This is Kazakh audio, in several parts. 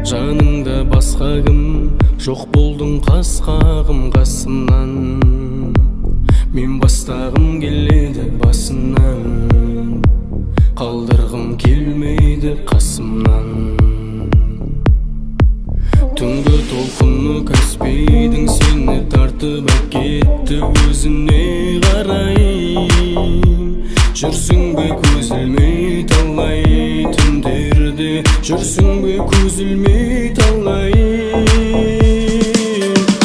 Жаныңда басқа кім жоқ, болдың қас-қағым қасымнан. Мен бастағым келеді басынан, қалдырғым келмейді қасымнан. Түнгі толқыны каспейдің, сені тартып әкетті өзіне қарай. Жүрсің бе көз ілмей талай түндерде, жүрсің бе көз ілмей талай.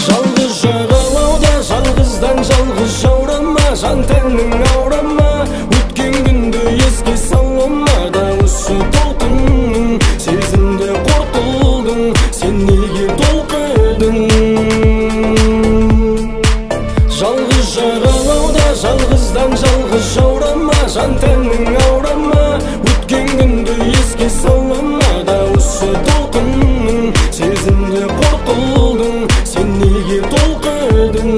Жалғыз жағалауда жалғыздан жалғыз жаурама, жан тәнің аурама. Өткен күнді еске салама, дауысы толқынның сезімді қорқылдың, сен неге толқыдың? Жалғыз жағалауда жалғыздан жалғыз жаурама, жан тәнің аурама. Өткен күнді еске салама, дауысы толқынның сезімді қорқылдың, сен неге толқыдың?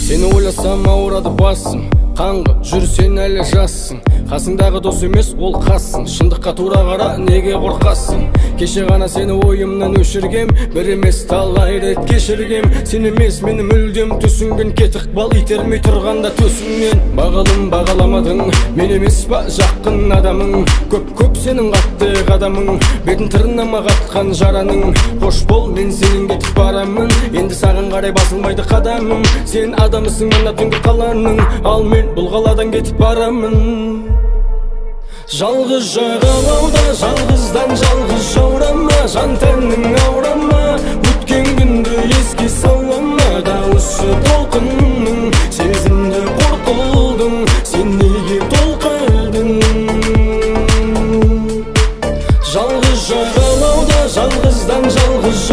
Сені ойласам ауырады басым, қаңғып жүрсен әлі жассың. Қасыңдағы дос емес ол қассың, шындыққа тура қара, неге қорқасың? Кеше ғана сені ойымнан өшіргем, бір емес талай рет кешіргем. Сен емес мені мүлдем түсінген, кетік бал итермей тұрғанда төсіңнен. Бағалым бағаламадың, мен емес па жақын адамың? Көп сенің қатты қадамың, бетін тырнама қатқан жараның. Қош бол, мен сенің кетіп барамын, енді саған қарай басылмайды қадамым. Сен адамысың мына түнгі қаланың, ал мен бұл қаладан кетіп барамын. Жалғыз жағалауда жалғыздан жалғыз жаурама, жан тәнің аурама. Өткен күнді еске салама, дауысы толқынның сезімді қорқылдың, сен неге толқыдың? Жалғыз жағалауда жалғыздан жалғыз